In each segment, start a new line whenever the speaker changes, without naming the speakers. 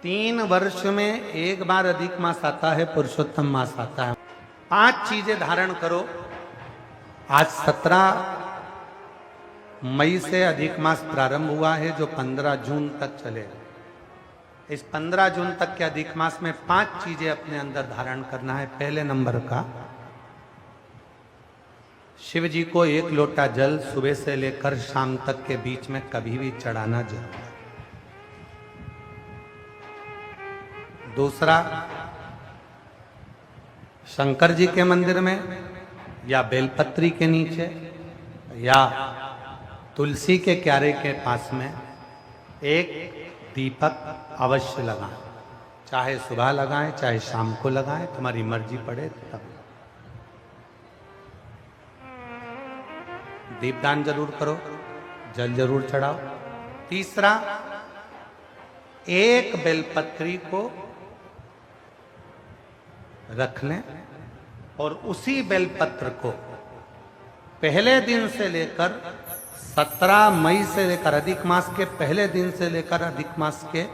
3 वर्ष में एक बार अधिक मास आता है, पुरुषोत्तम मास आता है। 5 चीजें धारण करो। आज 17 मई से अधिक मास प्रारंभ हुआ है, जो 15 जून तक चलेगा। इस 15 जून तक के अधिक मास में 5 चीजें अपने अंदर धारण करना है। पहले नंबर का, शिव जी को 1 लोटा जल सुबह से लेकर शाम तक के बीच में कभी भी चढ़ाना जरूर है। दूसरा, शंकर जी के मंदिर में या बेलपत्री के नीचे या तुलसी के क्यारे के पास में एक दीपक अवश्य लगाएं। चाहे सुबह लगाएं, चाहे शाम को लगाएं, तुम्हारी मर्जी पड़े तब। दीपदान जरूर करो, जल जरूर चढ़ाओ। तीसरा, एक बेलपत्री को रख लें और उसी बेलपत्र को पहले दिन से लेकर 17 मई से लेकर अधिक मास के पहले दिन से लेकर अधिक मास के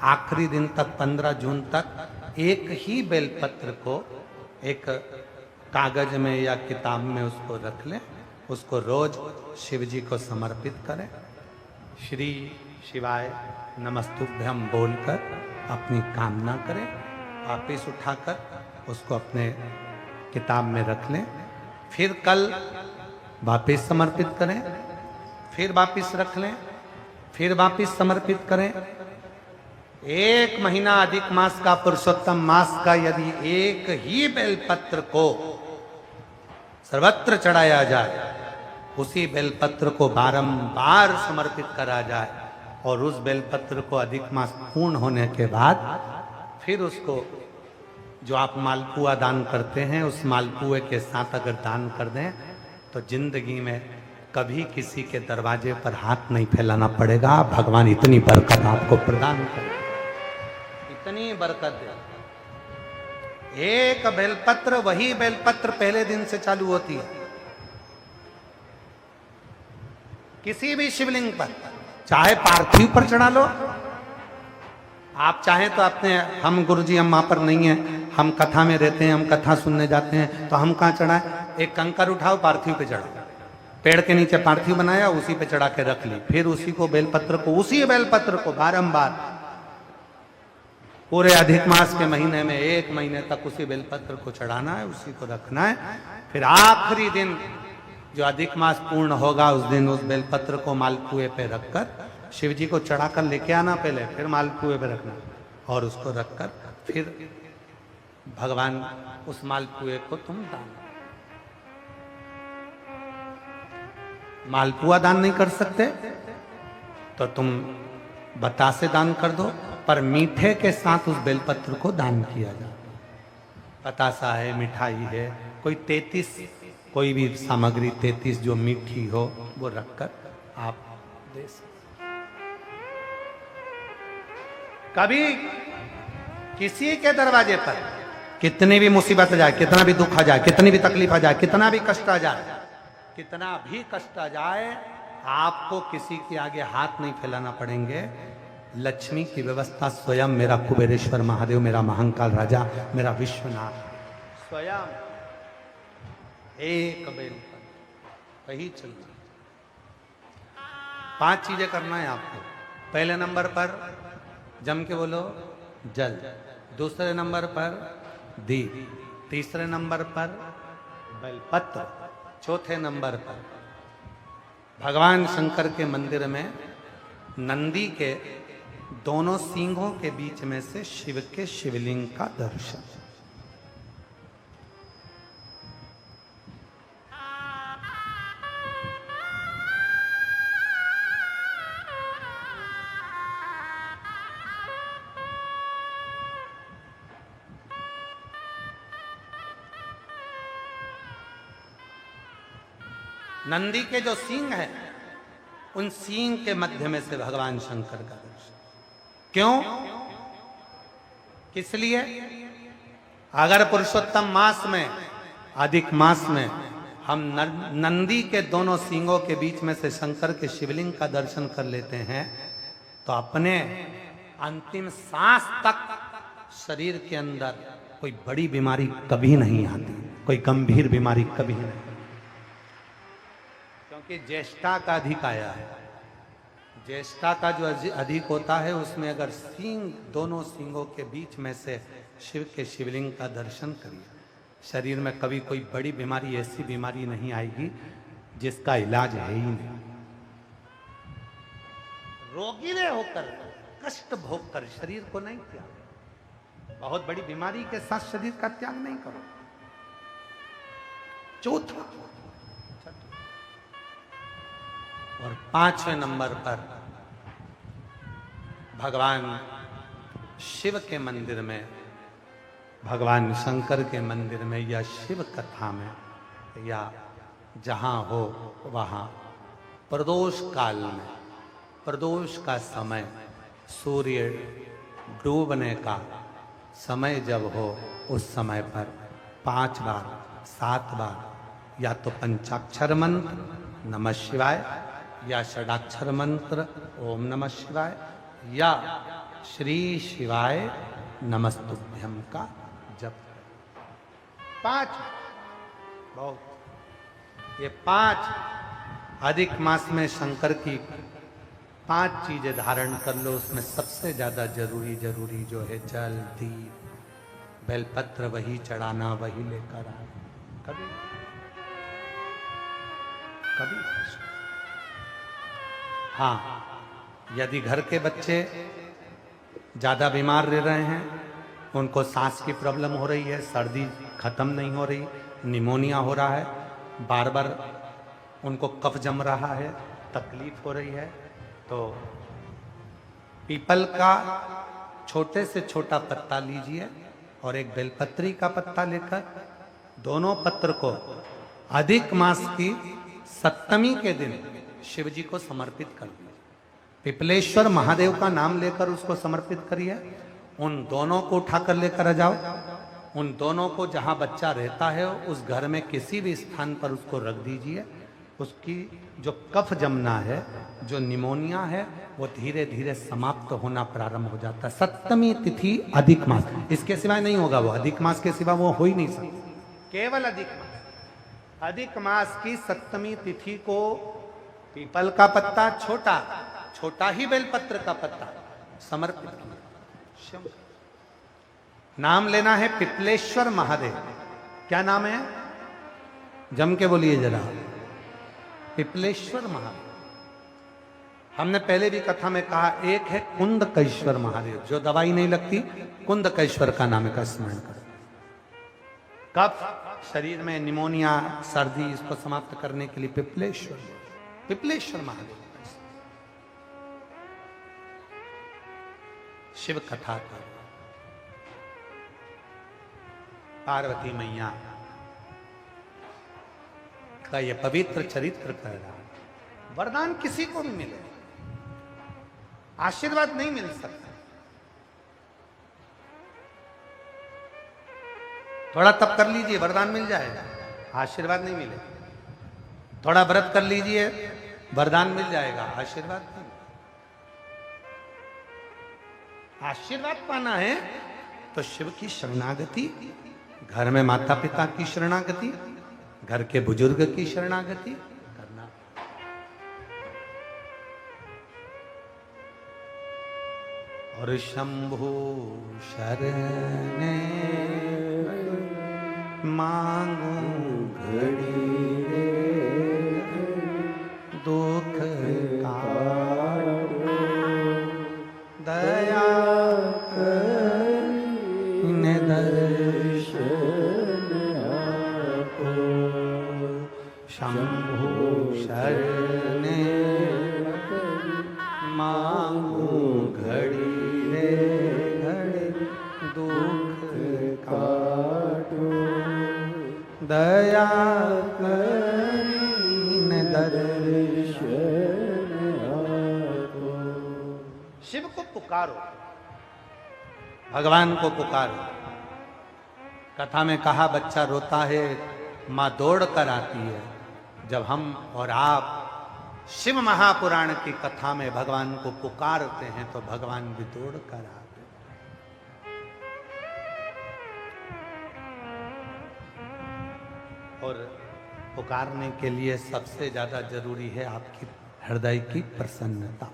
आखिरी दिन तक 15 जून तक एक ही बेलपत्र को एक कागज में या किताब में उसको रख लें। उसको रोज शिव जी को समर्पित करें। श्री शिवाय नमस्तुभ्यम बोलकर अपनी कामना करें। वापिस उठाकर उसको अपने किताब में रख लें। फिर कल वापिस समर्पित करें, फिर वापिस रख लें, फिर वापिस समर्पित करें। 1 महीना अधिक मास का, पुरुषोत्तम मास का, यदि एक ही बेलपत्र को सर्वत्र चढ़ाया जाए, उसी बेलपत्र को बारंबार समर्पित करा जाए और उस बेलपत्र को अधिक मास पूर्ण होने के बाद फिर उसको जो आप मालपुआ दान करते हैं, उस मालपुए के साथ अगर दान कर दें तो जिंदगी में कभी किसी के दरवाजे पर हाथ नहीं फैलाना पड़ेगा। भगवान इतनी बरकत आपको प्रदान करे, इतनी बरकत दे। एक बेलपत्र, वही बेलपत्र पहले दिन से चालू होती है। किसी भी शिवलिंग पर, चाहे पार्थिव पर चढ़ा लो, आप चाहें तो अपने, हम गुरुजी हम वहां पर नहीं है, हम कथा में रहते हैं, हम कथा सुनने जाते हैं, तो हम कहाँ चढ़ाएं? एक कंकर उठाओ, पार्थिव पे चढ़ाओ। पेड़ के नीचे पार्थिव बनाया, उसी पे चढ़ा के रख ली। फिर उसी को बेलपत्र को, उसी बेलपत्र को बारंबार पूरे अधिक मास के महीने में 1 महीने तक उसी बेलपत्र को चढ़ाना है, उसी को रखना है। फिर आखिरी दिन जो अधिक मास पूर्ण होगा, उस दिन उस बेलपत्र को मालपुए पे रखकर शिव जी को चढ़ाकर लेके आना पहले, फिर मालपुए पे रखना और उसको रखकर फिर भगवान उस मालपुए को तुम दान। मालपुआ दान नहीं कर सकते तो तुम बतासे दान कर दो, पर मीठे के साथ उस बेलपत्र को दान किया जाता। बतासा है, मिठाई है, कोई 33 कोई भी सामग्री 33 जो मीठी हो वो रखकर आप दे सकते। कभी किसी के दरवाजे पर कितनी भी मुसीबत आ जाए, कितना भी दुख आ जाए, कितनी भी तकलीफ आ जाए, कितना भी कष्ट आ जाए, कितना भी कष्ट आ जाए, आपको किसी के आगे हाथ नहीं फैलाना पड़ेंगे। लक्ष्मी की व्यवस्था स्वयं मेरा कुबेरेश्वर महादेव, मेरा महाकाल राजा, मेरा विश्वनाथ स्वयं एक बेल पर वही चलती। 5 चीजें करना है आपको। पहले नंबर पर जम के बोलो जल, दूसरे नंबर पर दीप, तीसरे नंबर पर बेलपत्र, चौथे नंबर पर भगवान शंकर के मंदिर में नंदी के दोनों सींगों के बीच में से शिव के शिवलिंग का दर्शन। नंदी के जो सींग है, उन सींग के मध्य में से भगवान शंकर का दर्शन। क्यों? किस लिए? अगर पुरुषोत्तम मास में, अधिक मास में हम नंदी के दोनों सींगों के बीच में से शंकर के शिवलिंग का दर्शन कर लेते हैं, तो अपने अंतिम सांस तक शरीर के अंदर कोई बड़ी बीमारी कभी नहीं आती, कोई गंभीर बीमारी कभी नहीं, क्योंकि ज्येष्ठा का अधिक आया है। ज्येष्ठा का जो अधिक होता है उसमें अगर सींग, दोनों सींगों के बीच में से शिव के शिवलिंग का दर्शन करिए, शरीर में कभी कोई बड़ी बीमारी, ऐसी बीमारी नहीं आएगी जिसका इलाज है ही नहीं। रोगीले होकर, कष्ट भोग कर शरीर को नहीं त्याग, बहुत बड़ी बीमारी के साथ शरीर का त्याग नहीं करो। चौथा और 5वें नंबर पर भगवान शिव के मंदिर में, भगवान शंकर के मंदिर में या शिव कथा में या जहां हो वहां प्रदोष काल में, प्रदोष का समय, सूर्य डूबने का समय जब हो उस समय पर 5 बार 7 बार या तो पंचाक्षर मंत्र नमः शिवाय या षडाक्षर मंत्र ओम नमः शिवाय या श्री शिवाय नमस्तुभ्यम का जप। 5 बहुत, ये 5 अधिक मास में शंकर की 5 चीजें धारण कर लो। उसमें सबसे ज्यादा जरूरी जो है जल, दीप, बेलपत्र वही चढ़ाना, वही लेकर आना। कभी कभी हाँ, यदि घर के बच्चे ज्यादा बीमार रह रहे हैं, उनको सांस की प्रॉब्लम हो रही है, सर्दी खत्म नहीं हो रही, निमोनिया हो रहा है, बार बार उनको कफ जम रहा है, तकलीफ हो रही है, तो पीपल का छोटे से छोटा पत्ता लीजिए और एक बेलपत्री का पत्ता लेकर दोनों पत्र को अधिक मास की 7वीं के दिन शिव जी को समर्पित कर दिए। पिपलेश्वर महादेव का नाम लेकर उसको समर्पित करिए। उन दोनों को उठाकर लेकर आ जाओ, उन दोनों को जहां बच्चा रहता है उस घर में किसी भी स्थान पर उसको रख दीजिए। उसकी जो कफ जमना है, जो निमोनिया है, वो धीरे धीरे समाप्त होना प्रारंभ हो जाता है। 7वीं तिथि अधिक मास, इसके सिवाय नहीं होगा वो, अधिक मास के सिवा वो हो ही नहीं सकता, केवल अधिक मास। अधिक मास की 7वीं तिथि को पीपल का पत्ता, छोटा ही बेलपत्र का पत्ता समर्पित किया। नाम लेना है पिपलेश्वर महादेव। क्या नाम है? जम के बोलिए जरा, पिपलेश्वर महादेव। हमने पहले भी कथा में कहा, एक है कुंदकेश्वर महादेव, जो दवाई नहीं लगती, कुंदकेश्वर का नाम का स्मरण करो। कफ शरीर में, निमोनिया, सर्दी, इसको समाप्त करने के लिए पिपलेश्वर महादेव। शिव कथा करो, पार्वती मैया का यह पवित्र चरित्र कर रहा है। वरदान किसी को भी मिले, आशीर्वाद नहीं मिल सकता। थोड़ा तप कर लीजिए, वरदान मिल जाएगा, आशीर्वाद नहीं मिलेगा। थोड़ा व्रत कर लीजिए, वरदान मिल जाएगा, आशीर्वाद नहीं। आशीर्वाद पाना है तो शिव की शरणागति, घर में माता पिता की शरणागति, घर के बुजुर्ग की शरणागति करना। और शंभु शरण मांगू घड़ी दुख काटो, दया कर दर्शन आपो। शंभु शरण मांगू घड़ी रे घड़ी दुख काटो, दया करीन दर्शन आपो। शिव को पुकारो, भगवान को पुकारो। कथा में कहा, बच्चा रोता है, माँ दौड़ कर आती है। जब हम और आप शिव महापुराण की कथा में भगवान को पुकारते हैं तो भगवान भी दौड़ कर आते। और पुकारने के लिए सबसे ज्यादा जरूरी है आपकी हृदय की प्रसन्नता,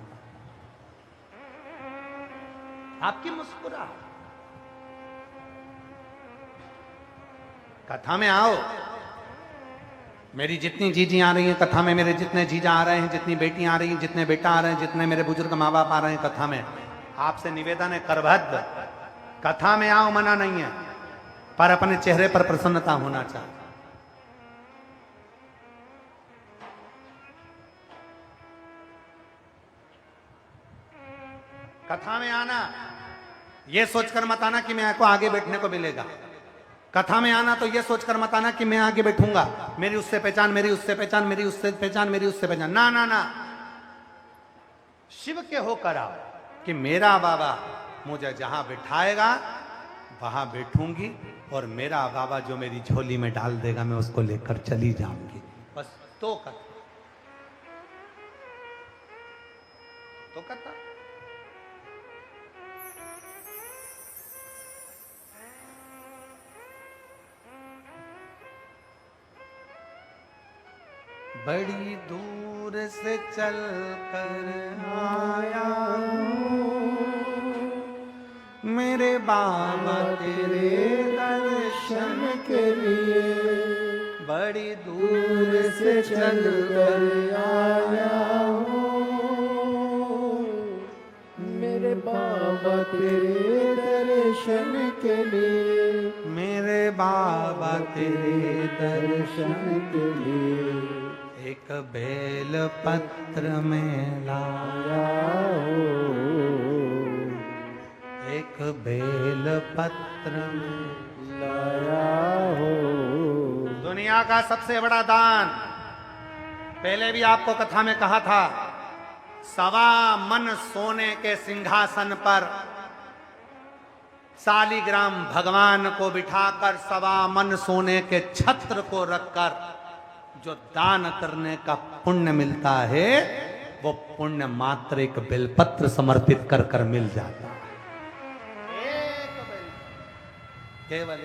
आपकी मुस्कुराहट। कथा में आओ, मेरी जितनी जीजी आ रही हैं कथा में, मेरे जितने जीजा आ रहे हैं, जितनी बेटी आ रही हैं, जितने बेटा आ रहे हैं, जितने मेरे बुजुर्ग माँ बाप आ रहे हैं कथा में, आपसे निवेदन है करभद्र, कथा में आओ, मना नहीं है, पर अपने चेहरे पर प्रसन्नता होना चाहिए। कथा में आना, यह सोचकर मत आना कि मैं को आगे बैठने को मिलेगा। कथा में आना तो यह सोचकर मत आना कि मैं आगे बैठूंगा, मेरी उससे पहचान, मेरी उससे पहचान, मेरी उससे पहचान, मेरी उससे पहचान। ना ना ना, शिव के होकर आओ कि मेरा बाबा मुझे जहां बिठाएगा वहां बैठूंगी, और मेरा बाबा जो मेरी झोली में डाल देगा मैं उसको लेकर चली जाऊंगी। बस तो कथा, तो कथा। बड़ी दूर से चल कर आया मेरे बाबा तेरे दर्शन के लिए, बड़ी दूर से चल कर आया
मेरे बाबा तेरे दर्शन के लिए,
मेरे बाबा तेरे
दर्शन के लिए
एक बेल पत्र में लाया एक बेल पत्र में
लाया हो।
दुनिया का सबसे बड़ा दान, पहले भी आपको कथा में कहा था, 1.25 मन सोने के सिंहासन पर शालिग्राम भगवान को बिठाकर 1.25 मन सोने के छत्र को रखकर जो दान करने का पुण्य मिलता है वो पुण्य मात्र एक बेलपत्र समर्पित कर कर मिल जाता है। केवल